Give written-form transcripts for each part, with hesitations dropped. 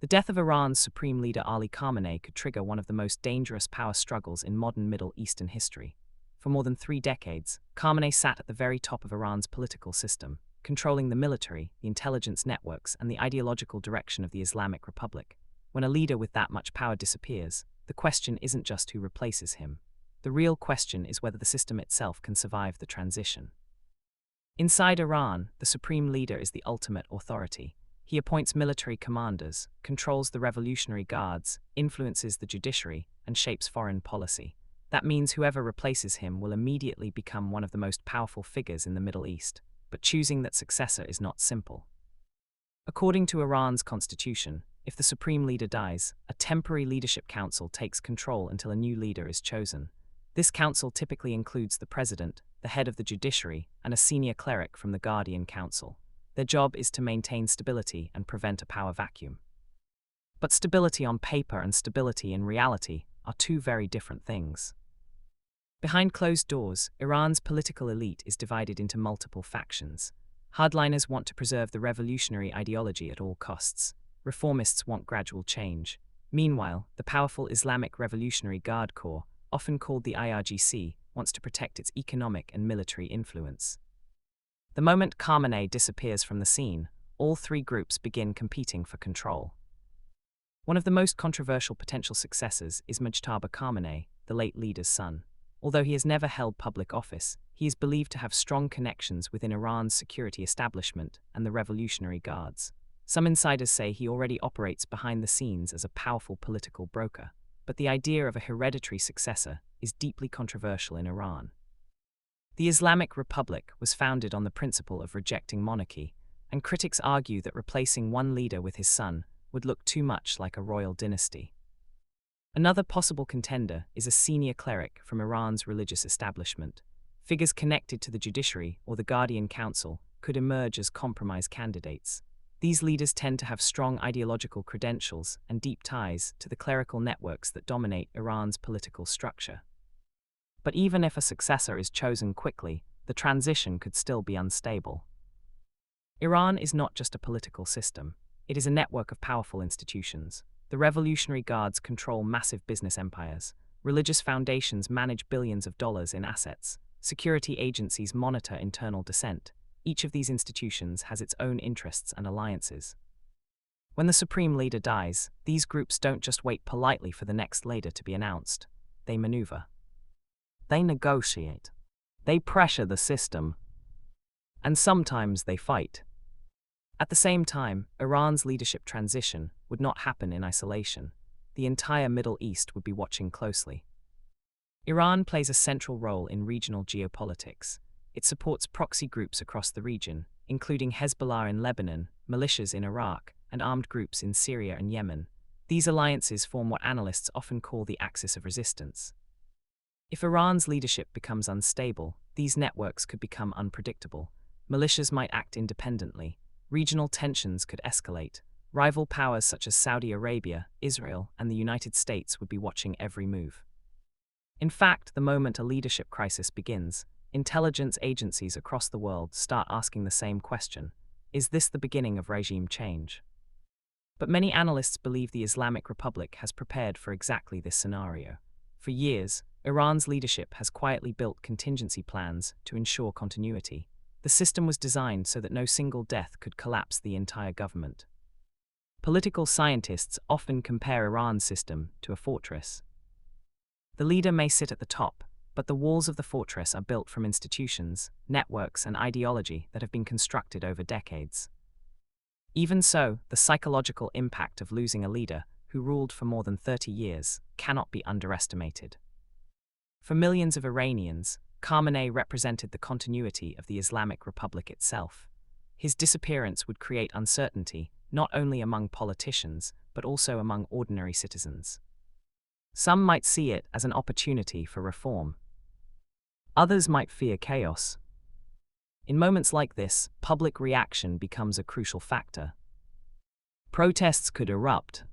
The death of Iran's supreme leader Ali Khamenei could trigger one of the most dangerous power struggles in modern Middle Eastern history. For more than 3 decades, Khamenei sat at the very top of Iran's political system, controlling the military, the intelligence networks, and the ideological direction of the Islamic Republic. When a leader with that much power disappears, the question isn't just who replaces him. The real question is whether the system itself can survive the transition. Inside Iran, the supreme leader is the ultimate authority. He appoints military commanders, controls the revolutionary guards, influences the judiciary, and shapes foreign policy. That means whoever replaces him will immediately become one of the most powerful figures in the Middle East, but choosing that successor is not simple. According to Iran's constitution, if the supreme leader dies, a temporary leadership council takes control until a new leader is chosen. This council typically includes the president, the head of the judiciary, and a senior cleric from the Guardian Council. Their job is to maintain stability and prevent a power vacuum. But stability on paper and stability in reality are two very different things. Behind closed doors, Iran's political elite is divided into multiple factions. Hardliners want to preserve the revolutionary ideology at all costs. Reformists want gradual change. Meanwhile, the powerful Islamic Revolutionary Guard Corps, often called the IRGC, wants to protect its economic and military influence. The moment Khamenei disappears from the scene, all 3 groups begin competing for control. One of the most controversial potential successors is Mujtaba Khamenei, the late leader's son. Although he has never held public office, he is believed to have strong connections within Iran's security establishment and the Revolutionary Guards. Some insiders say he already operates behind the scenes as a powerful political broker, but the idea of a hereditary successor is deeply controversial in Iran. The Islamic Republic was founded on the principle of rejecting monarchy, and critics argue that replacing one leader with his son would look too much like a royal dynasty. Another possible contender is a senior cleric from Iran's religious establishment. Figures connected to the judiciary or the Guardian Council could emerge as compromise candidates. These leaders tend to have strong ideological credentials and deep ties to the clerical networks that dominate Iran's political structure. But even if a successor is chosen quickly, the transition could still be unstable. Iran is not just a political system, it is a network of powerful institutions. The Revolutionary Guards control massive business empires, religious foundations manage billions of dollars in assets, security agencies monitor internal dissent. Each of these institutions has its own interests and alliances. When the supreme leader dies, these groups don't just wait politely for the next leader to be announced. They maneuver. They negotiate. They pressure the system. And sometimes they fight. At the same time, Iran's leadership transition would not happen in isolation. The entire Middle East would be watching closely. Iran plays a central role in regional geopolitics. It supports proxy groups across the region, including Hezbollah in Lebanon, militias in Iraq, and armed groups in Syria and Yemen. These alliances form what analysts often call the axis of resistance. If Iran's leadership becomes unstable, these networks could become unpredictable. Militias might act independently. Regional tensions could escalate. Rival powers such as Saudi Arabia, Israel, and the United States would be watching every move. In fact, the moment a leadership crisis begins, intelligence agencies across the world start asking the same question: is this the beginning of regime change? But many analysts believe the Islamic Republic has prepared for exactly this scenario. For years, Iran's leadership has quietly built contingency plans to ensure continuity. The system was designed so that no single death could collapse the entire government. Political scientists often compare Iran's system to a fortress. The leader may sit at the top, but the walls of the fortress are built from institutions, networks, and ideology that have been constructed over decades. Even so, the psychological impact of losing a leader who ruled for more than 30 years cannot be underestimated. For millions of Iranians, Khamenei represented the continuity of the Islamic Republic itself. His disappearance would create uncertainty not only among politicians, but also among ordinary citizens. Some might see it as an opportunity for reform. Others might fear chaos. In moments like this, public reaction becomes a crucial factor. Protests could erupt.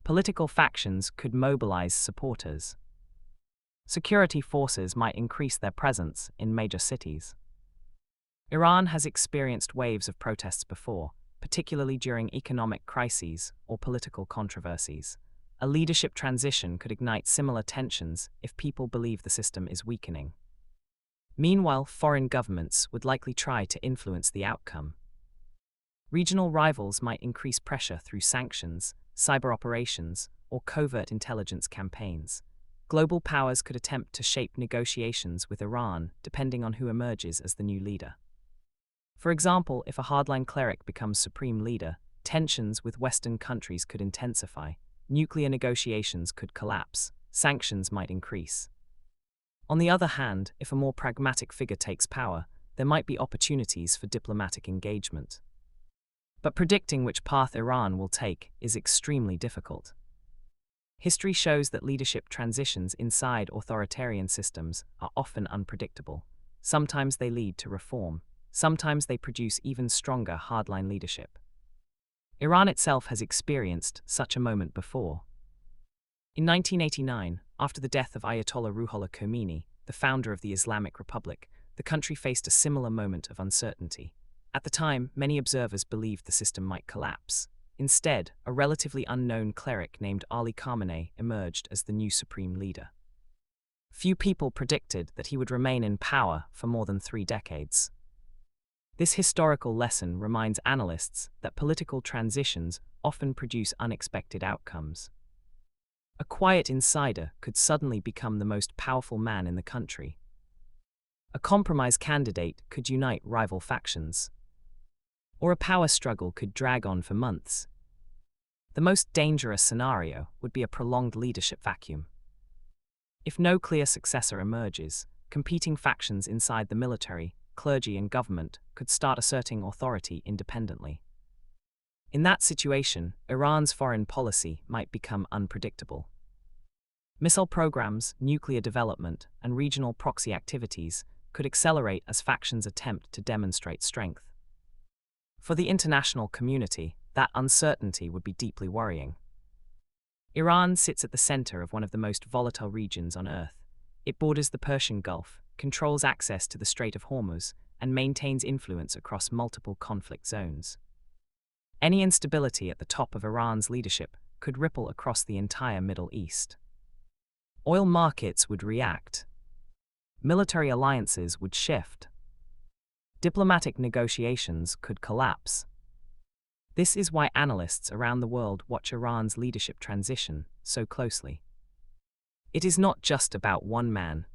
Political factions could mobilize supporters. Security forces might increase their presence in major cities. Iran has experienced waves of protests before, particularly during economic crises or political controversies. A leadership transition could ignite similar tensions if people believe the system is weakening. Meanwhile, foreign governments would likely try to influence the outcome. Regional rivals might increase pressure through sanctions, cyber operations, or covert intelligence campaigns. Global powers could attempt to shape negotiations with Iran depending on who emerges as the new leader. For example, if a hardline cleric becomes supreme leader, tensions with Western countries could intensify, nuclear negotiations could collapse, sanctions might increase. On the other hand, if a more pragmatic figure takes power, there might be opportunities for diplomatic engagement. But predicting which path Iran will take is extremely difficult. History shows that leadership transitions inside authoritarian systems are often unpredictable. Sometimes they lead to reform, sometimes they produce even stronger hardline leadership. Iran itself has experienced such a moment before. In 1989, after the death of Ayatollah Ruhollah Khomeini, the founder of the Islamic Republic, the country faced a similar moment of uncertainty. At the time, many observers believed the system might collapse. Instead, a relatively unknown cleric named Ali Khamenei emerged as the new supreme leader. Few people predicted that he would remain in power for more than 3 decades. This historical lesson reminds analysts that political transitions often produce unexpected outcomes. A quiet insider could suddenly become the most powerful man in the country. A compromise candidate could unite rival factions. Or a power struggle could drag on for months. The most dangerous scenario would be a prolonged leadership vacuum. If no clear successor emerges, competing factions inside the military, clergy, and government could start asserting authority independently. In that situation, Iran's foreign policy might become unpredictable. Missile programs, nuclear development, and regional proxy activities could accelerate as factions attempt to demonstrate strength. For the international community, that uncertainty would be deeply worrying. Iran sits at the center of one of the most volatile regions on Earth. It borders the Persian Gulf, controls access to the Strait of Hormuz, and maintains influence across multiple conflict zones. Any instability at the top of Iran's leadership could ripple across the entire Middle East. Oil markets would react. Military alliances would shift. Diplomatic negotiations could collapse. This is why analysts around the world watch Iran's leadership transition so closely. It is not just about one man.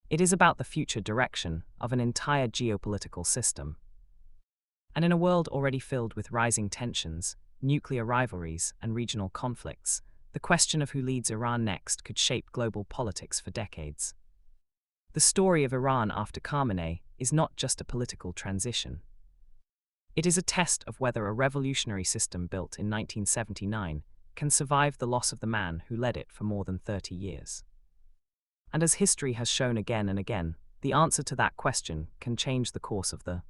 It is about the future direction of an entire geopolitical system. And in a world already filled with rising tensions, nuclear rivalries, and regional conflicts, the question of who leads Iran next could shape global politics for decades. The story of Iran after Khamenei is not just a political transition. It is a test of whether a revolutionary system built in 1979 can survive the loss of the man who led it for more than 30 years. And as history has shown again and again, the answer to that question can change the course of the